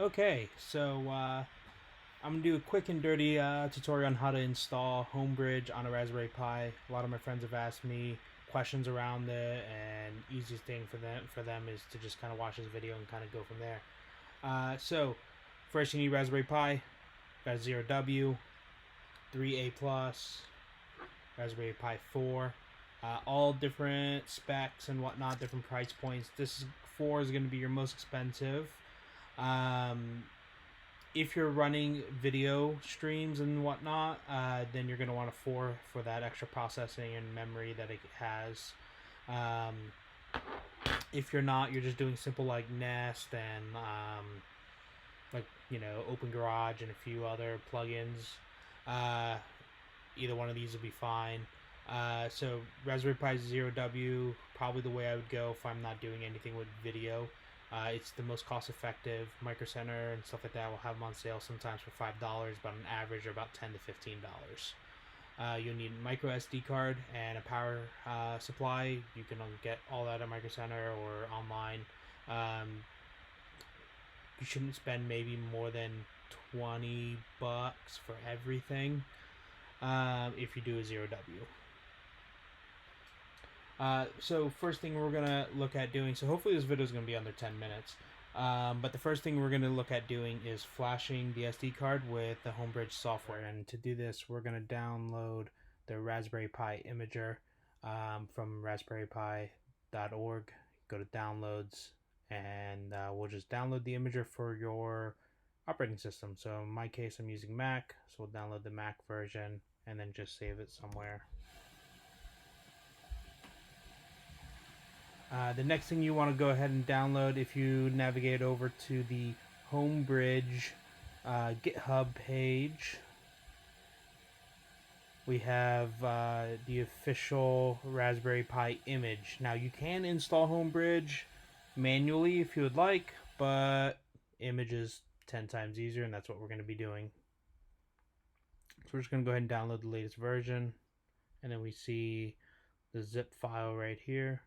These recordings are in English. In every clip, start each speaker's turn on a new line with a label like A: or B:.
A: Okay, so I'm gonna do a quick and dirty tutorial on how to install Homebridge on a Raspberry Pi. A lot of my friends have asked me questions around it, and easiest thing for them is to just kind of watch this video and kind of go from there. So first you need Raspberry Pi, got a 0W, 3A plus, Raspberry Pi 4, all different specs and whatnot, different price points. This 4 is going to be your most expensive. Um, if you're running video streams and whatnot, then you're going to want a 4 for that extra processing and memory that it has. Um, if you're not, you're just doing simple like Nest and Open Garage and a few other plugins. Uh, Either one of these will be fine. So Raspberry Pi 0W, probably the way I would go if I'm not doing anything with video. It's the most cost effective. Micro Center and stuff like that will have them on sale sometimes for $5, but on average are about $10 to $15. You'll need a micro SD card and a power supply. You can get all that at Micro Center or online. Um, you shouldn't spend maybe more than $20 for everything if you do a 0W. So first thing we're gonna look at doing. So hopefully this video is gonna be under 10 minutes. But the first thing we're gonna look at doing is flashing the SD card with the Homebridge software. And to do this, we're gonna download the Raspberry Pi imager from raspberrypi.org. Go to downloads, and we'll just download the imager for your operating system. So in my case, I'm using Mac, so we'll download the Mac version and then just save it somewhere. The next thing you want to go ahead and download, if you navigate over to the Homebridge GitHub page, we have the official Raspberry Pi image. Now you can install Homebridge manually if you would like, but image is 10 times easier, and that's what we're going to be doing. So we're just going to go ahead and download the latest version, and then we see the zip file right here.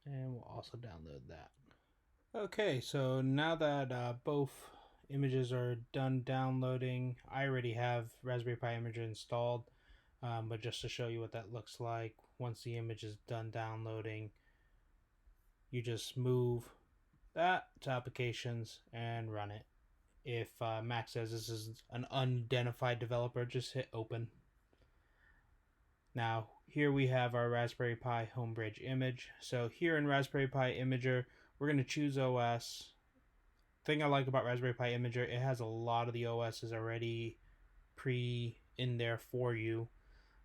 A: And we'll also download that. Okay, so now that both images are done downloading, I already have Raspberry Pi Imager installed, but just to show you what that looks like, once the image is done downloading, you just move that to applications and run it. If Mac says this is an unidentified developer, just hit open. Now, here we have our Raspberry Pi Homebridge image. So here in Raspberry Pi Imager, we're going to choose OS. Thing I like about Raspberry Pi Imager, it has a lot of the OSs already in there for you,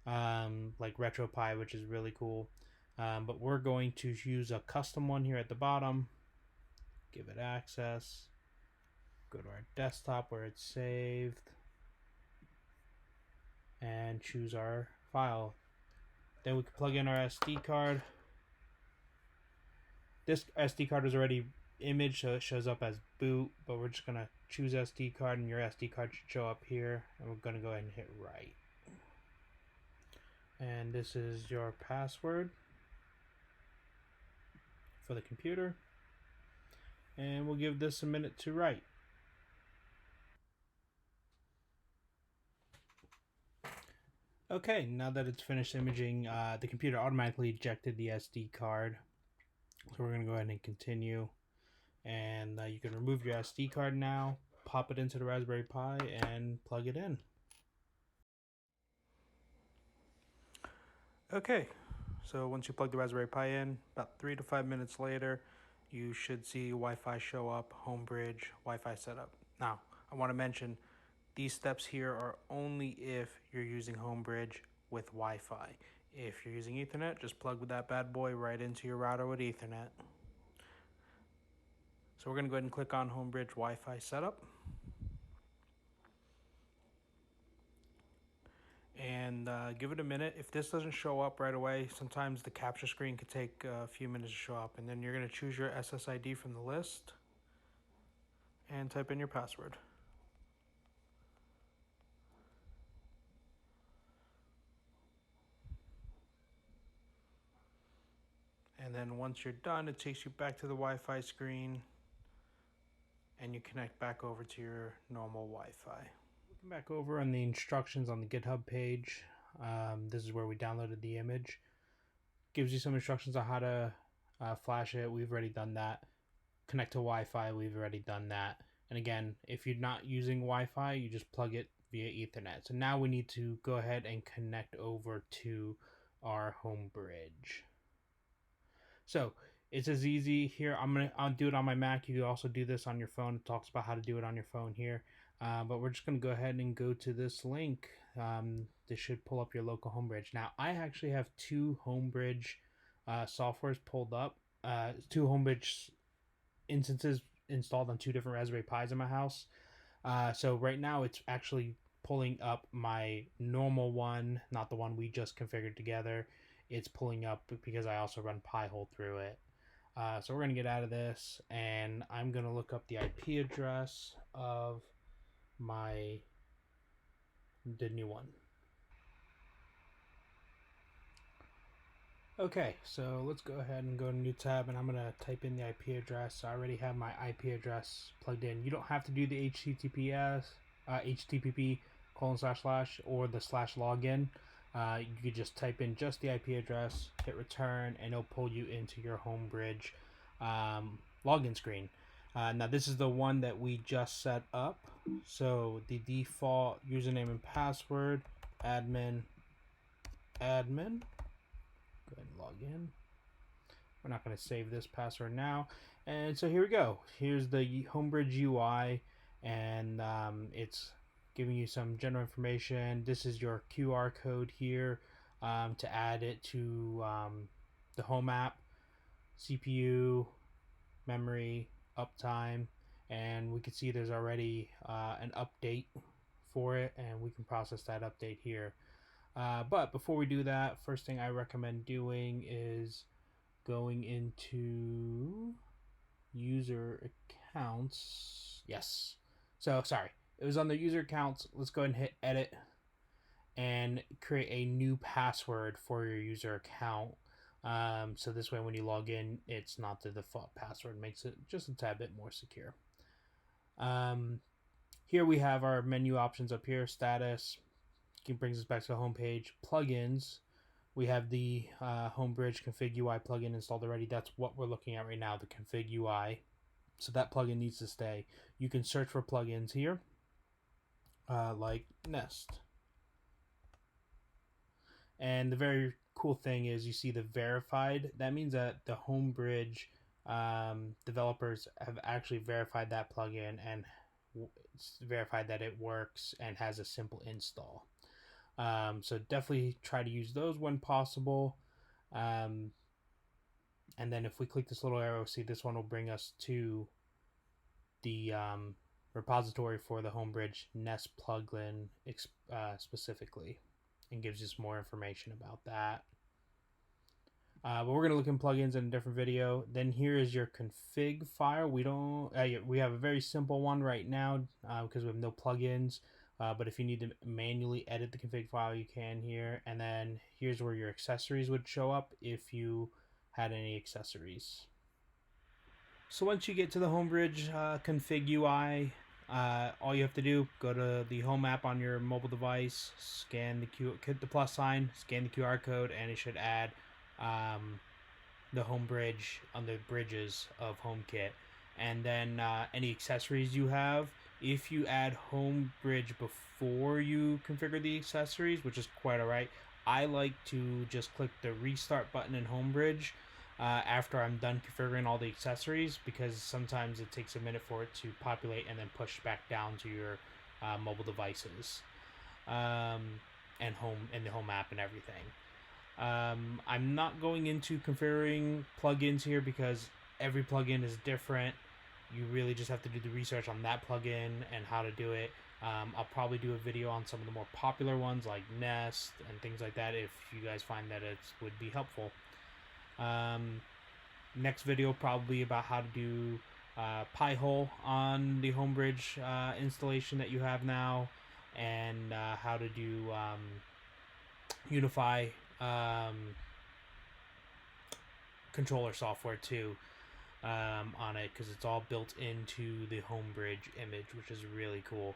A: like RetroPie, which is really cool. But we're going to use a custom one here at the bottom. Give it access. Go to our desktop where it's saved. And choose our file. Then we can plug in our SD card. This SD card is already imaged, so it shows up as boot, but we're just going to choose SD card, and your SD card should show up here, and we're going to go ahead and hit write. And this is your password for the computer, and we'll give this a minute to write. Okay, now that it's finished imaging, the computer automatically ejected the SD card. So we're going to go ahead and continue. And you can remove your SD card now, pop it into the Raspberry Pi, and plug it in. Okay, so once you plug the Raspberry Pi in, about 3 to 5 minutes later, you should see Wi-Fi show up, Homebridge, Wi-Fi setup. Now, I want to mention, these steps here are only if you're using Homebridge with Wi-Fi. If you're using Ethernet, just plug that bad boy right into your router with Ethernet. So we're going to go ahead and click on Homebridge Wi-Fi setup. And give it a minute. If this doesn't show up right away, sometimes the capture screen could take a few minutes to show up. And then you're going to choose your SSID from the list and type in your password. And then once you're done, it takes you back to the Wi-Fi screen. and you connect back over to your normal Wi-Fi. Looking back over on the instructions on the GitHub page, this is where we downloaded the image. Gives you some instructions on how to flash it. We've already done that. Connect to Wi-Fi. We've already done that. And again, if you're not using Wi-Fi, you just plug it via Ethernet. So now we need to go ahead and connect over to our Homebridge. So it's as easy here. I'll do it on my Mac. You can also do this on your phone. It talks about how to do it on your phone here. But we're just going to go ahead and go to this link. This should pull up your local Homebridge. Now, I actually have two Homebridge softwares pulled up. Two Homebridge instances installed on two different Raspberry Pis in my house. So right now it's actually pulling up my normal one, not the one we just configured together. It's pulling up because I also run Pi-hole through it. So we're going to get out of this, and I'm going to look up the IP address of the new one. Okay, so let's go ahead and go to new tab, and I'm going to type in the IP address. I already have my IP address plugged in. You don't have to do the HTTP :/ or the /login. You could just type in just the IP address, hit return, and it'll pull you into your Homebridge login screen. Now this is the one that we just set up. So the default username and password, admin. Go ahead and log in. We're not going to save this password now. And so here we go. Here's the Homebridge UI, and it's giving you some general information. This is your QR code here to add it to the home app, CPU, memory, uptime, and we can see there's already an update for it, and we can process that update here. But before we do that, first thing I recommend doing is going into user accounts. Yes. So sorry, it was on the user accounts. Let's go ahead and hit edit and create a new password for your user account. So this way when you log in, it's not the default password. It makes it just a tad bit more secure. Here we have our menu options up here. Status. It brings us back to the home page. Plugins. We have the Homebridge Config UI plugin installed already. That's what we're looking at right now, the Config UI. So that plugin needs to stay. You can search for plugins here, like Nest. And the very cool thing is you see the verified. That means that the Homebridge developers have actually verified that plugin and verified that it works and has a simple install. So definitely try to use those when possible. And then if we click this little arrow, see this one will bring us to the repository for the Homebridge Nest plugin specifically, and gives us more information about that. But we're going to look in plugins in a different video. Then here is your config file. We have a very simple one right now because we have no plugins. But if you need to manually edit the config file, you can here. And then here's where your accessories would show up if you had any accessories. So once you get to the Homebridge config UI, all you have to do, go to the home app on your mobile device, hit the plus sign, scan the QR code, and it should add the Homebridge on the bridges of HomeKit. And then any accessories you have. If you add Homebridge before you configure the accessories, which is quite alright, I like to just click the restart button in Homebridge after I'm done configuring all the accessories, because sometimes it takes a minute for it to populate and then push back down to your mobile devices and the home app and everything. I'm not going into configuring plugins here because every plugin is different. You really just have to do the research on that plugin and how to do it. I'll probably do a video on some of the more popular ones like Nest and things like that if you guys find that it would be helpful. Next video probably about how to do Pi-hole on the Homebridge installation that you have now, and how to do Unify controller software too. on it because it's all built into the Homebridge image, which is really cool.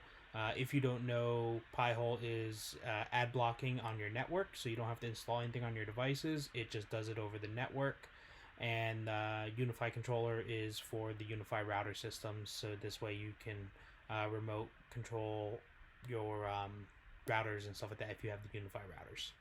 A: If you don't know, Pi-hole is ad blocking on your network, so you don't have to install anything on your devices. It just does it over the network. And Unify controller is for the Unify router systems, so this way you can remote control your routers and stuff like that if you have the Unify routers.